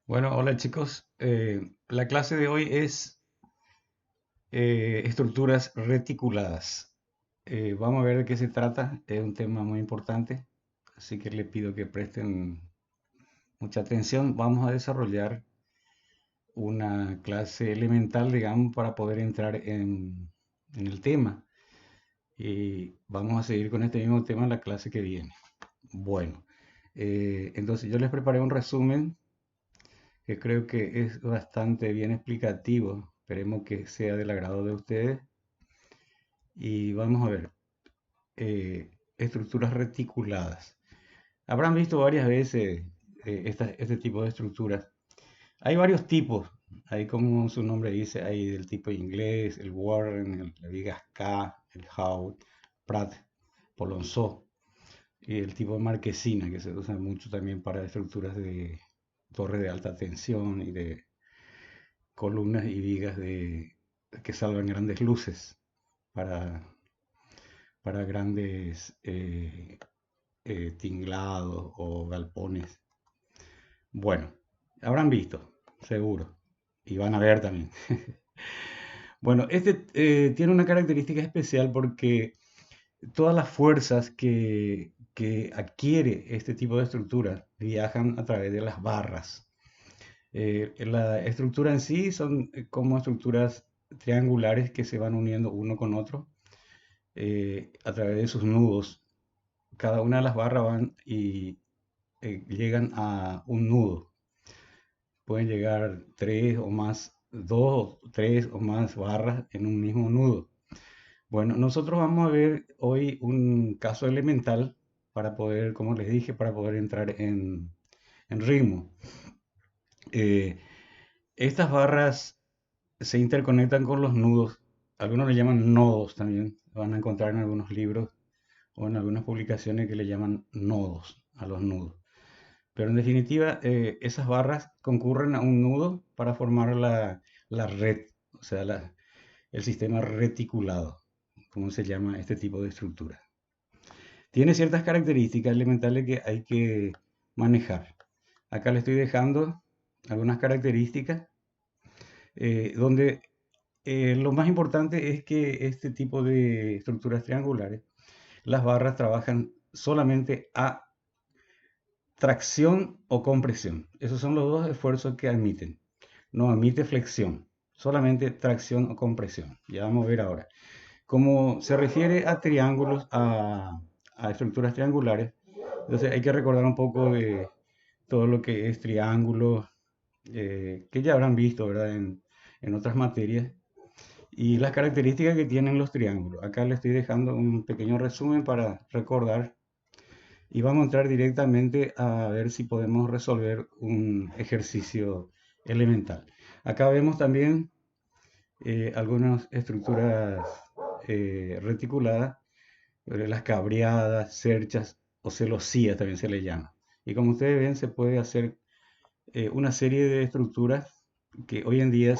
Bueno, hola chicos. La clase de hoy es estructuras reticuladas. Vamos a ver de qué se trata. Es un tema muy importante, así que les pido que presten mucha atención. Vamos a desarrollar una clase elemental, digamos, para poder entrar en el tema. Y vamos a seguir con este mismo tema en la clase que viene. Bueno, entonces yo les preparé un resumen que creo que es bastante bien explicativo. Esperemos que sea del agrado de ustedes. Y vamos a ver, estructuras reticuladas. Habrán visto varias veces este tipo de estructuras. Hay varios tipos. Hay como su nombre dice, hay del tipo inglés, el Warren, el Vigas-K, el Howe, Pratt, Polonceau y el tipo de marquesina que se usa mucho también para estructuras de torres de alta tensión y de columnas y vigas que salvan grandes luces para, para grandes tinglados o galpones. Bueno, habrán visto, seguro, y van a ver también. Bueno, este tiene una característica especial porque todas las fuerzas que adquiere este tipo de estructura viajan a través de las barras. La estructura en sí son como estructuras triangulares que se van uniendo uno con otro a través de sus nudos. Cada una de las barras van y llegan a un nudo. Pueden llegar tres o más, dos, tres o más barras en un mismo nudo. Bueno, nosotros vamos a ver hoy un caso elemental para poder, como les dije, para poder entrar en ritmo. Eh, Estas barras se interconectan con los nudos. Algunos le llaman nodos también. Van a encontrar en algunos libros o en algunas publicaciones que le llaman nodos a los nudos. Pero en definitiva, esas barras concurren a un nudo para formar la red, o sea, el sistema reticulado, como se llama este tipo de estructura. Tiene ciertas características elementales que hay que manejar. Acá le estoy dejando algunas características donde lo más importante es que este tipo de estructuras triangulares, las barras trabajan solamente a tracción o compresión. Esos son los dos esfuerzos que admiten. No admite flexión, solamente tracción o compresión. Ya vamos a ver ahora. Como se refiere a triángulos, a estructuras triangulares, entonces hay que recordar un poco de todo lo que es triángulo, que ya habrán visto, ¿verdad? En otras materias. Y las características que tienen los triángulos. Acá le estoy dejando un pequeño resumen para recordar y vamos a entrar directamente a ver si podemos resolver un ejercicio elemental. Acá vemos también algunas estructuras reticuladas, las cabreadas, cerchas o celosías también se le llama. Y como ustedes ven, se puede hacer una serie de estructuras que hoy en día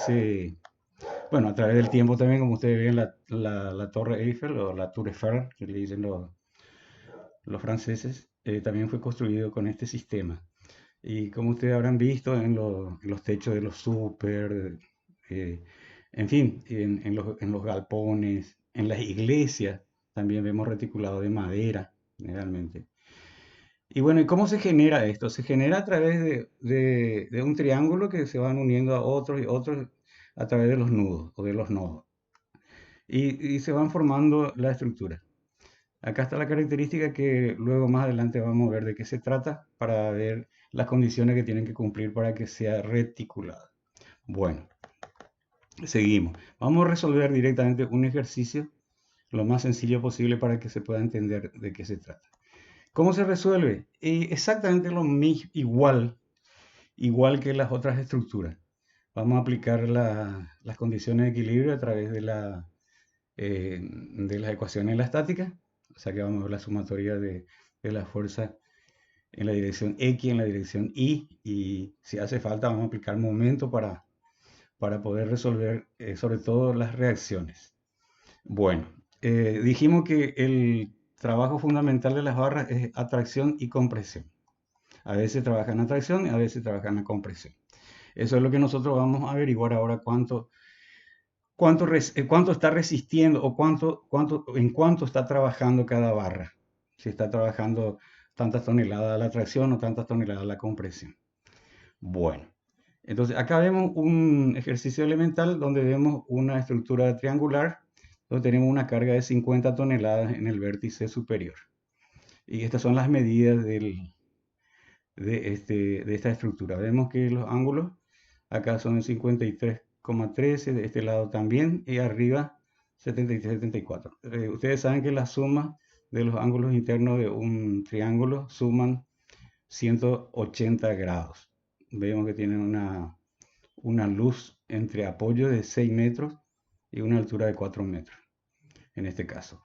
bueno, a través del tiempo también, como ustedes ven, la Torre Eiffel o la Tour Eiffel, que le dicen los franceses, también fue construido con este sistema. Y como ustedes habrán visto en los techos de los súper, eh, en fin, en los galpones, en las iglesias, también vemos reticulado de madera, generalmente. Y bueno, ¿y cómo se genera esto? Se genera a través de un triángulo que se van uniendo a otros y otros a través de los nudos o de los nodos. Y se van formando la estructura. Acá está la característica que luego más adelante vamos a ver de qué se trata para ver las condiciones que tienen que cumplir para que sea reticulada. Bueno, seguimos. Vamos a resolver directamente un ejercicio lo más sencillo posible para que se pueda entender de qué se trata. ¿Cómo se resuelve? Exactamente igual que las otras estructuras. Vamos a aplicar las condiciones de equilibrio a través de las ecuaciones de la estática. O sea que vamos a ver la sumatoria de la fuerza en la dirección X, en la dirección y si hace falta vamos a aplicar momento para poder resolver sobre todo las reacciones. Bueno, dijimos que el trabajo fundamental de las barras es atracción y compresión. A veces trabaja en atracción y a veces trabaja en la compresión. Eso es lo que nosotros vamos a averiguar ahora, cuánto está resistiendo o en cuánto está trabajando cada barra. Si está trabajando tantas toneladas la atracción o tantas toneladas la compresión. Bueno, entonces acá vemos un ejercicio elemental donde vemos una estructura triangular donde tenemos una carga de 50 toneladas en el vértice superior. Y estas son las medidas de esta estructura. Vemos que los ángulos acá son 53,13, de este lado también, y arriba 73, 74. Ustedes saben que la suma de los ángulos internos de un triángulo suman 180 grados. Vemos que tienen una luz entre apoyo de 6 metros y una altura de 4 metros, en este caso.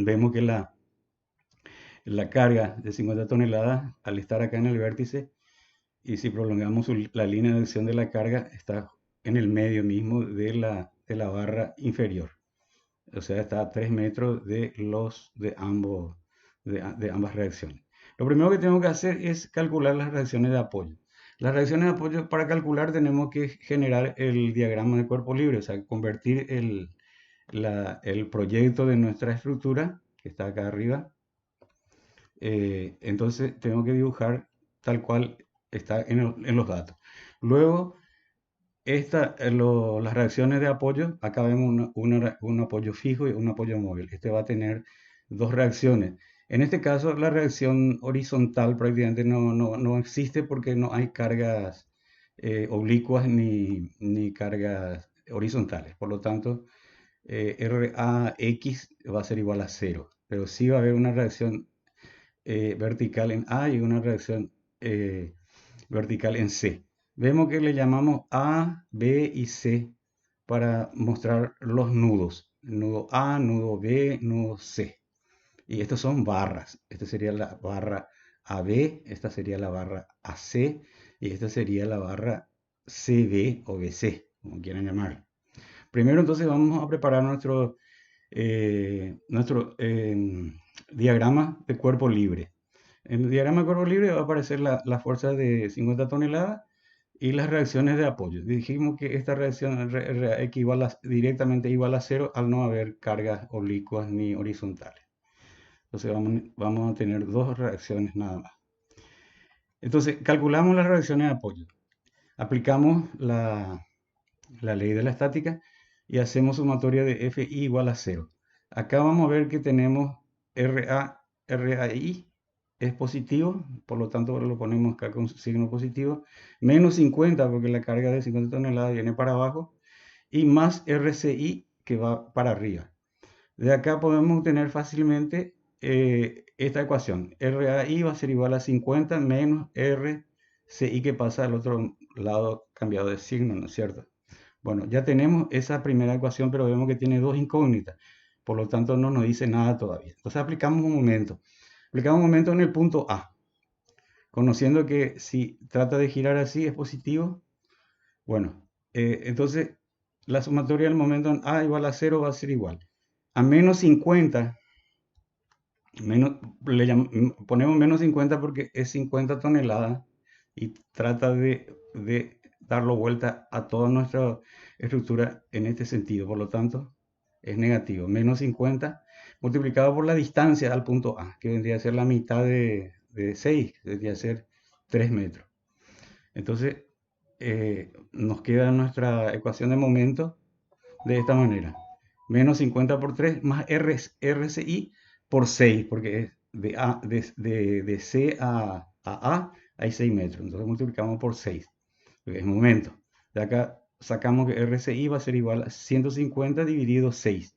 Vemos que la carga de 50 toneladas, al estar acá en el vértice, y si prolongamos la línea de acción de la carga, está en el medio mismo de la barra inferior. O sea, está a 3 metros de ambas reacciones. Lo primero que tenemos que hacer es calcular las reacciones de apoyo. Las reacciones de apoyo, para calcular, tenemos que generar el diagrama de cuerpo libre, o sea, convertir el proyecto de nuestra estructura, que está acá arriba. Entonces, tengo que dibujar tal cual está en los datos. Luego, las reacciones de apoyo, acá vemos un apoyo fijo y un apoyo móvil. Este va a tener dos reacciones. En este caso, la reacción horizontal prácticamente no existe porque no hay cargas oblicuas ni cargas horizontales. Por lo tanto, RAX va a ser igual a 0. Pero sí va a haber una reacción vertical en A y una reacción vertical en C. Vemos que le llamamos A, B y C para mostrar los nudos. Nudo A, nudo B, nudo C. Y estos son barras. Esta sería la barra AB, esta sería la barra AC y esta sería la barra CB o BC, como quieran llamarlo. Primero entonces vamos a preparar nuestro diagrama de cuerpo libre. En el diagrama de cuerpo libre va a aparecer la fuerza de 50 toneladas y las reacciones de apoyo. Dijimos que esta reacción directamente igual a 0 al no haber cargas oblicuas ni horizontales. Entonces vamos a tener dos reacciones nada más. Entonces calculamos las reacciones de apoyo. Aplicamos la ley de la estática y hacemos sumatoria de Fi igual a 0. Acá vamos a ver que tenemos RAI es positivo, por lo tanto lo ponemos acá con signo positivo, menos 50 porque la carga de 50 toneladas viene para abajo, y más RCI que va para arriba. De acá podemos obtener fácilmente esta ecuación. RAI va a ser igual a 50 menos RCI que pasa al otro lado cambiado de signo, ¿no es cierto? Bueno, ya tenemos esa primera ecuación, pero vemos que tiene dos incógnitas. Por lo tanto, no nos dice nada todavía. Entonces aplicamos un momento. Aplicamos un momento en el punto A. Conociendo que si trata de girar así es positivo. Bueno, entonces la sumatoria del momento en A igual a 0 va a ser igual. A menos 50, ponemos menos 50 porque es 50 toneladas y trata de darlo vuelta a toda nuestra estructura en este sentido. Por lo tanto, es negativo. Menos 50 multiplicado por la distancia al punto A, que vendría a ser la mitad de 6, que vendría a ser 3 metros. Entonces, nos queda nuestra ecuación de momento de esta manera. Menos 50 por 3 más RCI por 6, porque es de C a hay 6 metros. Entonces multiplicamos por 6, porque es momento. De acá sacamos que RCI va a ser igual a 150 dividido 6.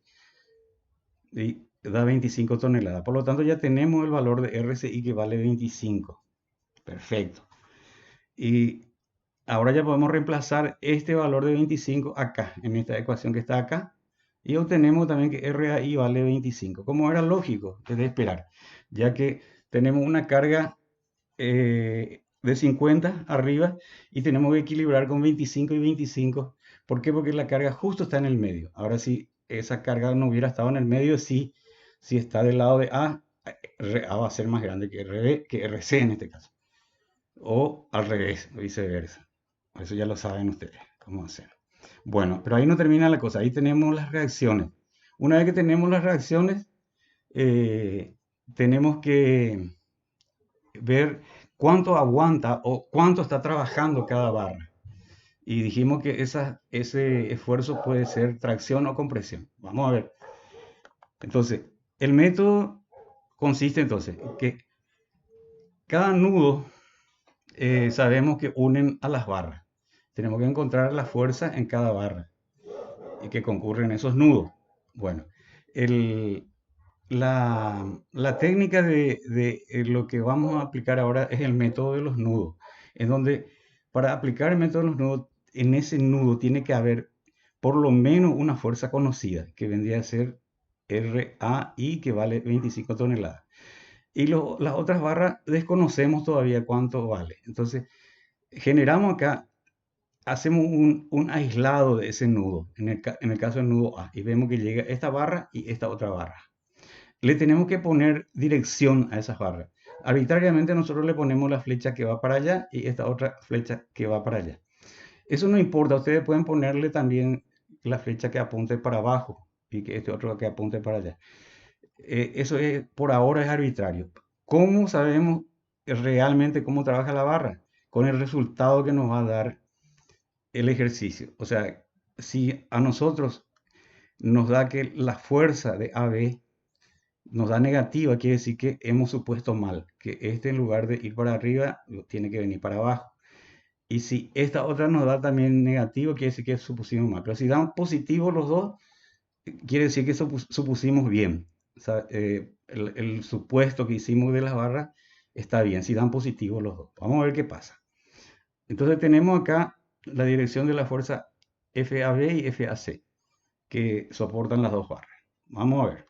Y da 25 toneladas. Por lo tanto, ya tenemos el valor de RCI que vale 25. Perfecto. Y ahora ya podemos reemplazar este valor de 25 acá, en esta ecuación que está acá. Y obtenemos también que RAI vale 25. Como era lógico, es de esperar. Ya que tenemos una carga de 50 arriba y tenemos que equilibrar con 25 y 25. ¿Por qué? Porque la carga justo está en el medio. Ahora si esa carga no hubiera estado en el medio, si está del lado de A, RA va a ser más grande que RB, que RC en este caso. O al revés, viceversa. Eso ya lo saben ustedes cómo hacer. Bueno, pero ahí no termina la cosa. Ahí tenemos las reacciones. Una vez que tenemos las reacciones, eh, tenemos que ver cuánto aguanta o cuánto está trabajando cada barra. Y dijimos que ese esfuerzo puede ser tracción o compresión. Vamos a ver. Entonces, el método consiste entonces en que cada nudo sabemos que unen a las barras. Tenemos que encontrar la fuerza en cada barra y que concurren esos nudos. Bueno, el, la técnica de lo que vamos a aplicar ahora es el método de los nudos, en donde para aplicar el método de los nudos, en ese nudo tiene que haber por lo menos una fuerza conocida, que vendría a ser RAI, que vale 25 toneladas. Y las otras barras desconocemos todavía cuánto vale. Entonces, generamos acá, hacemos un aislado de ese nudo, en el caso del nudo A, y vemos que llega esta barra y esta otra barra. Le tenemos que poner dirección a esas barras. Arbitrariamente nosotros le ponemos la flecha que va para allá y esta otra flecha que va para allá. Eso no importa, ustedes pueden ponerle también la flecha que apunte para abajo y que este otro que apunte para allá. Eso es, por ahora es arbitrario. ¿Cómo sabemos realmente cómo trabaja la barra? Con el resultado que nos va a dar el ejercicio. O sea, si a nosotros nos da que la fuerza de AB nos da negativa, quiere decir que hemos supuesto mal, que este en lugar de ir para arriba, tiene que venir para abajo. Y si esta otra nos da también negativo, quiere decir que supusimos mal. Pero si dan positivo los dos, quiere decir que supusimos bien. O sea, el supuesto que hicimos de las barras está bien, si dan positivo los dos. Vamos a ver qué pasa. Entonces tenemos acá la dirección de la fuerza FAB y FAC, que soportan las dos barras. Vamos a ver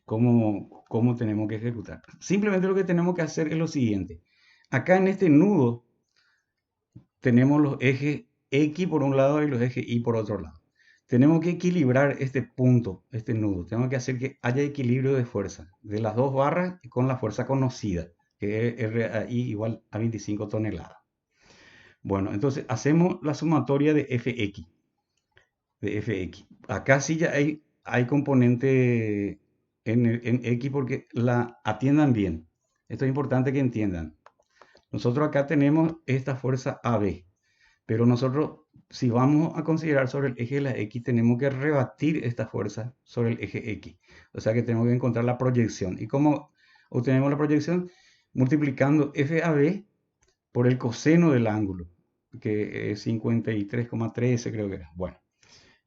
cómo tenemos que ejecutar. Simplemente lo que tenemos que hacer es lo siguiente. Acá en este nudo tenemos los ejes X por un lado y los ejes Y por otro lado. Tenemos que equilibrar este punto, este nudo. Tenemos que hacer que haya equilibrio de fuerza de las dos barras con la fuerza conocida, que es RAI igual a 25 toneladas. Bueno, entonces hacemos la sumatoria de Fx. Acá sí ya hay componente en X porque la atiendan bien. Esto es importante que entiendan. Nosotros acá tenemos esta fuerza AB, pero nosotros, si vamos a considerar sobre el eje de la X, tenemos que rebatir esta fuerza sobre el eje X. O sea que tenemos que encontrar la proyección. ¿Y cómo obtenemos la proyección? Multiplicando FAB por el coseno del ángulo, que es 53,13 creo que era. Bueno,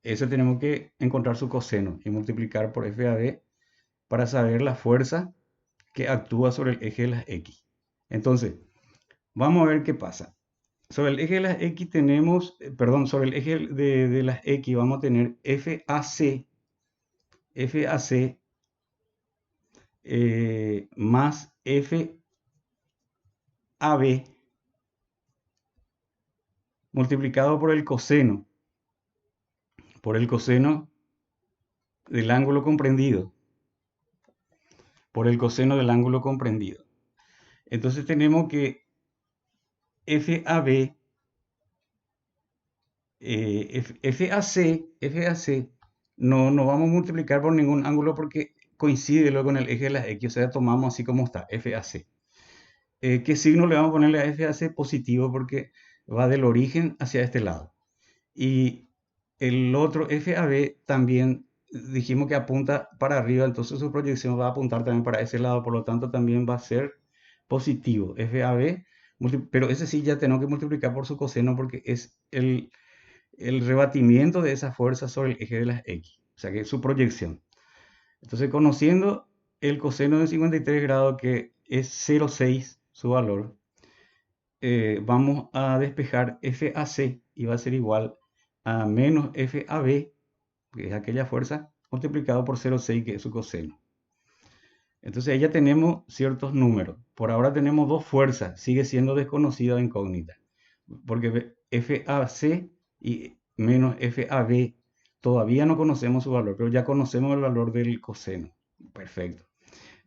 ese tenemos que encontrar su coseno y multiplicar por FAB para saber la fuerza que actúa sobre el eje de las X. Entonces, vamos a ver qué pasa. Sobre el eje de las X tenemos, perdón, sobre el eje de las X vamos a tener FAC más FAB multiplicado por el coseno del ángulo comprendido, por el coseno del ángulo comprendido. Entonces tenemos que FAB, FAC, no vamos a multiplicar por ningún ángulo porque coincide luego con el eje de las X, o sea, tomamos así como está, FAC. ¿Qué signo le vamos a ponerle a FAC? Positivo porque va del origen hacia este lado. Y el otro FAB también dijimos que apunta para arriba, entonces su proyección va a apuntar también para ese lado, por lo tanto también va a ser positivo. FAB, pero ese sí ya tenemos que multiplicar por su coseno porque es el rebatimiento de esa fuerza sobre el eje de las X, o sea que es su proyección. Entonces, conociendo el coseno de 53 grados, que es 0,6 su valor, vamos a despejar FAC y va a ser igual a menos FAB, que es aquella fuerza, multiplicado por 0,6, que es su coseno. Entonces ahí ya tenemos ciertos números. Por ahora tenemos dos fuerzas, sigue siendo desconocida o incógnita, porque FAC y menos FAB todavía no conocemos su valor, pero ya conocemos el valor del coseno. Perfecto.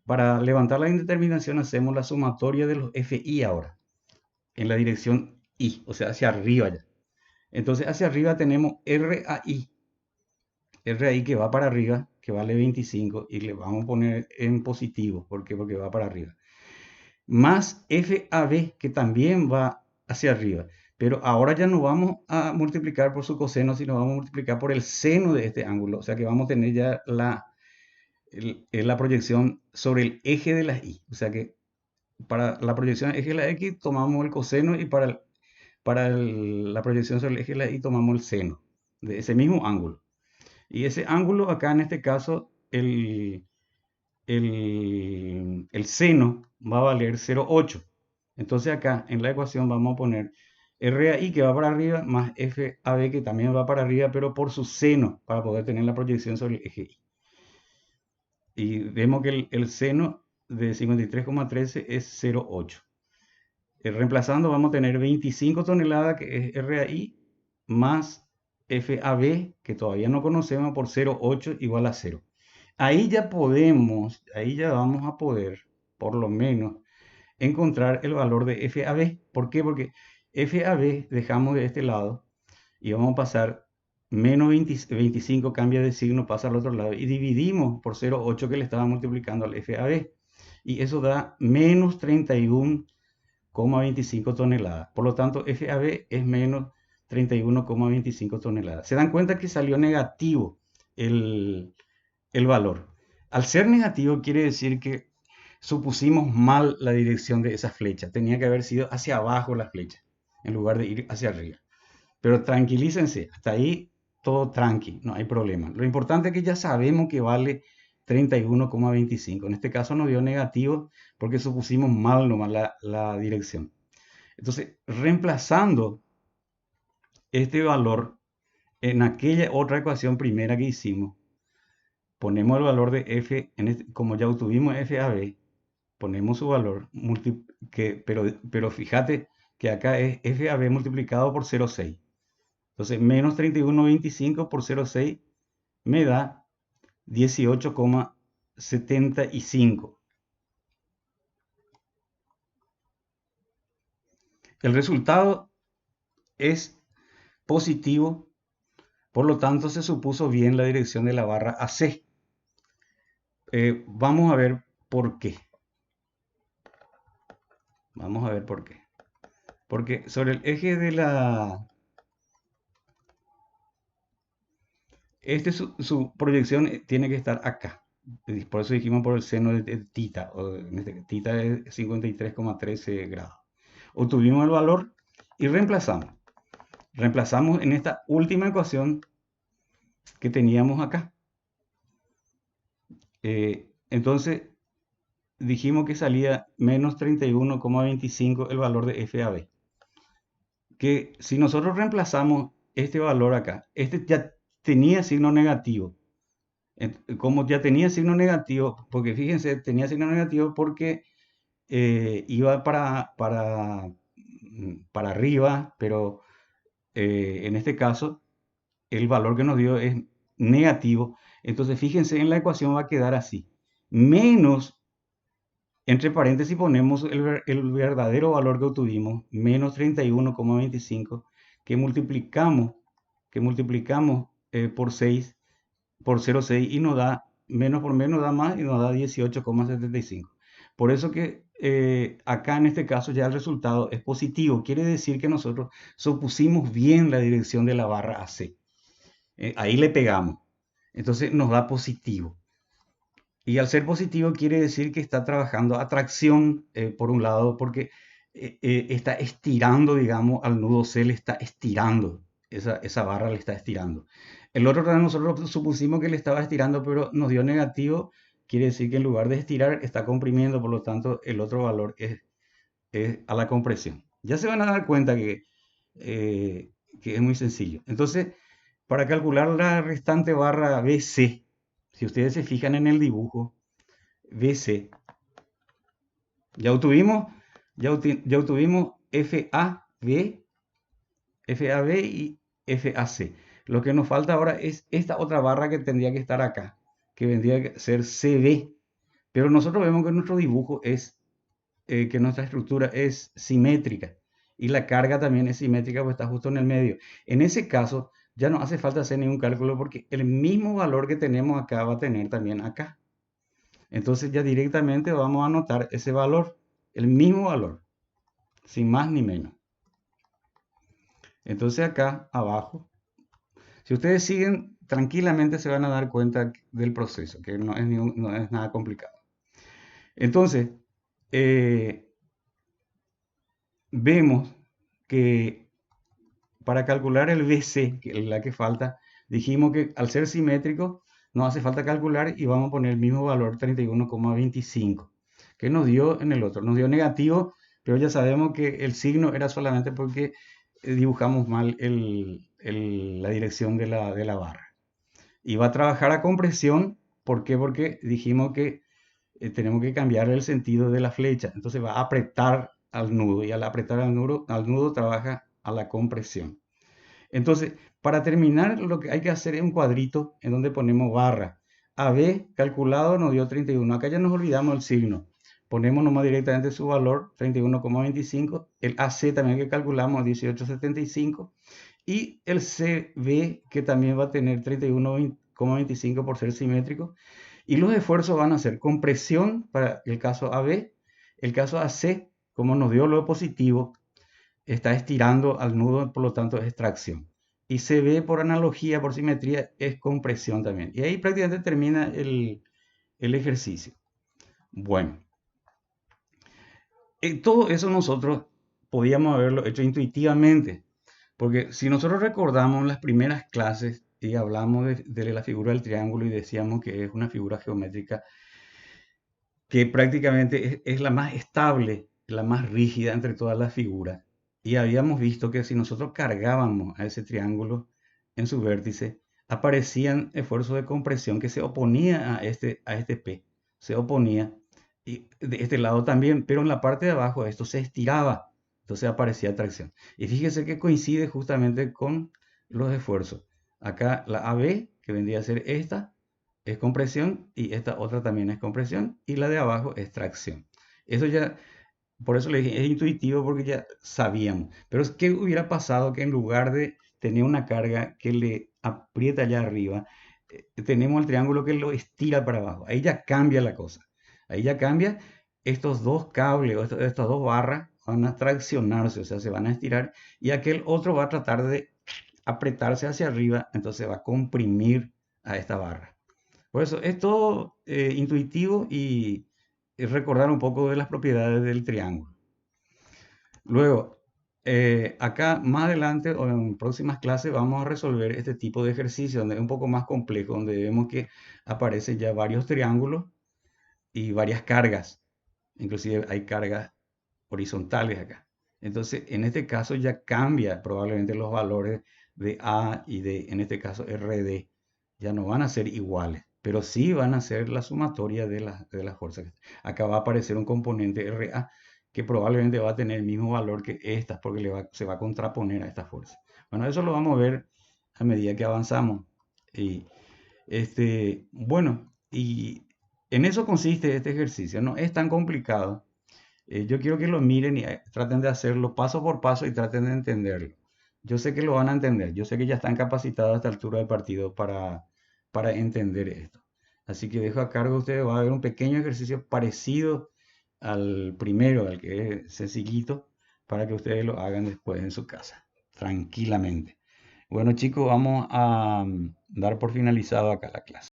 Para levantar la indeterminación hacemos la sumatoria de los FI ahora, en la dirección I, o sea, hacia arriba ya. Entonces, hacia arriba tenemos RAI que va para arriba, que vale 25, y le vamos a poner en positivo, ¿por qué? Porque va para arriba. Más FAB, que también va hacia arriba. Pero ahora ya no vamos a multiplicar por su coseno, sino vamos a multiplicar por el seno de este ángulo. O sea que vamos a tener ya la proyección sobre el eje de la Y. O sea que para la proyección del eje de la X tomamos el coseno y la proyección sobre el eje de la Y tomamos el seno de ese mismo ángulo. Y ese ángulo acá en este caso, el seno va a valer 0,8. Entonces acá en la ecuación vamos a poner RAI que va para arriba más FAB que también va para arriba, pero por su seno, para poder tener la proyección sobre el eje Y. Y vemos que el seno de 53,13 es 0,8. Reemplazando vamos a tener 25 toneladas, que es RAI, más FAB, que todavía no conocemos, por 0,8 igual a 0. Ahí ya vamos a poder, por lo menos, encontrar el valor de FAB. ¿Por qué? Porque FAB dejamos de este lado y vamos a pasar menos 25, cambia de signo, pasa al otro lado y dividimos por 0,8 que le estaba multiplicando al FAB. Y eso da menos 31,25 toneladas. Por lo tanto, FAB es menos 31,25 toneladas. Se dan cuenta que salió negativo el valor. Al ser negativo quiere decir que supusimos mal la dirección de esa flecha. Tenía que haber sido hacia abajo la flecha, en lugar de ir hacia arriba. Pero tranquilícense, hasta ahí todo tranqui, no hay problema. Lo importante es que ya sabemos que vale 31,25. En este caso nos dio negativo porque supusimos mal nomás la dirección. Entonces, reemplazando este valor en aquella otra ecuación primera que hicimos, ponemos el valor de f, como ya obtuvimos FAB, ponemos su valor, pero fíjate que acá es FAB multiplicado por 0,6. Entonces, menos 31,25 por 0,6 me da 18,75. El resultado es positivo, por lo tanto se supuso bien la dirección de la barra AC. Vamos a ver por qué. Vamos a ver por qué. Porque sobre el eje de su proyección tiene que estar acá. Por eso dijimos por el seno de tita. Tita es 53,13 grados. Obtuvimos el valor y reemplazamos. Reemplazamos en esta última ecuación que teníamos acá. Entonces dijimos que salía menos 31,25 el valor de FAB. Que si nosotros reemplazamos este valor acá, este ya tenía signo negativo. Como ya tenía signo negativo, porque fíjense, tenía signo negativo porque iba para arriba, pero en este caso el valor que nos dio es negativo. Entonces fíjense, en la ecuación va a quedar así. Menos, entre paréntesis ponemos el verdadero valor que obtuvimos, menos 31,25, que multiplicamos por 6, por 0,6 y nos da, menos por menos da más y nos da 18,75. Por eso que acá en este caso ya el resultado es positivo. Quiere decir que nosotros supusimos bien la dirección de la barra AC. Ahí le pegamos. Entonces nos da positivo. Y al ser positivo quiere decir que está trabajando atracción, por un lado, porque está estirando, digamos, al nudo C, le está estirando. Esa barra le está estirando. El otro lado nosotros supusimos que le estaba estirando, pero nos dio negativo. Quiere decir que en lugar de estirar, está comprimiendo. Por lo tanto, el otro valor es a la compresión. Ya se van a dar cuenta que es muy sencillo. Entonces, para calcular la restante barra BC, si ustedes se fijan en el dibujo, BC, ya obtuvimos, ya obtuvimos FAB y FAC. Lo que nos falta ahora es esta otra barra que tendría que estar acá, que vendría a ser CB. Pero nosotros vemos que nuestro dibujo es, que nuestra estructura es simétrica y la carga también es simétrica porque está justo en el medio. En ese caso, ya no hace falta hacer ningún cálculo porque el mismo valor que tenemos acá va a tener también acá. Entonces ya directamente vamos a anotar ese valor, el mismo valor, sin más ni menos. Entonces acá abajo, si ustedes siguen tranquilamente se van a dar cuenta del proceso, que no es nada complicado. Entonces, eh, vemos que para calcular el BC, que es la que falta, dijimos que al ser simétrico no hace falta calcular y vamos a poner el mismo valor 31,25 que nos dio en el otro. Nos dio negativo, pero ya sabemos que el signo era solamente porque dibujamos mal la dirección de la barra. Y va a trabajar a compresión, ¿por qué? Porque dijimos que tenemos que cambiar el sentido de la flecha. Entonces va a apretar al nudo y al apretar al nudo trabaja a la compresión. Entonces, para terminar, lo que hay que hacer es un cuadrito en donde ponemos barra. AB calculado nos dio 31. Acá ya nos olvidamos el signo. Ponemos nomás directamente su valor, 31,25. El AC también que calculamos, 18,75. Y el CB que también va a tener 31,25 por ser simétrico. Y los esfuerzos van a ser compresión para el caso AB. El caso AC, como nos dio lo positivo, está estirando al nudo, por lo tanto es extracción. Y CB por analogía, por simetría, es compresión también. Y ahí prácticamente termina el ejercicio. Bueno, todo eso nosotros podíamos haberlo hecho intuitivamente. Porque si nosotros recordamos las primeras clases y hablamos de la figura del triángulo y decíamos que es una figura geométrica que prácticamente es la más estable, la más rígida entre todas las figuras. Y habíamos visto que si nosotros cargábamos a ese triángulo en su vértice, aparecían esfuerzos de compresión que se oponía a este P, se oponía, y de este lado también, pero en la parte de abajo esto se estiraba, entonces aparecía tracción. Y fíjese que coincide justamente con los esfuerzos. Acá la AB, que vendría a ser esta, es compresión y esta otra también es compresión y la de abajo es tracción. Eso ya, por eso le dije, es intuitivo porque ya sabíamos. Pero ¿qué hubiera pasado que en lugar de tener una carga que le aprieta allá arriba, tenemos el triángulo que lo estira para abajo? Ahí ya cambia la cosa. Ahí ya cambia. Estos dos cables o estas dos barras van a traccionarse, o sea, se van a estirar y aquel otro va a tratar de apretarse hacia arriba, entonces va a comprimir a esta barra. Por eso es todo intuitivo y recordar un poco de las propiedades del triángulo. Luego, acá más adelante o en próximas clases vamos a resolver este tipo de ejercicio donde es un poco más complejo, donde vemos que aparecen ya varios triángulos y varias cargas. Inclusive hay cargas horizontales acá. Entonces, en este caso ya cambia probablemente los valores de A y de, en este caso, RD. Ya no van a ser iguales, pero sí van a ser la sumatoria de las fuerzas. Acá va a aparecer un componente RA que probablemente va a tener el mismo valor que estas porque se va a contraponer a esta fuerza. Bueno, eso lo vamos a ver a medida que avanzamos. Y bueno, y en eso consiste este ejercicio. No es tan complicado. Yo quiero que lo miren y traten de hacerlo paso por paso y traten de entenderlo. Yo sé que lo van a entender. Yo sé que ya están capacitados a esta altura del partido para entender esto. Así que dejo a cargo de ustedes. Va a haber un pequeño ejercicio parecido al primero, al que es sencillito, para que ustedes lo hagan después en su casa, tranquilamente. Bueno chicos, vamos a dar por finalizado acá la clase.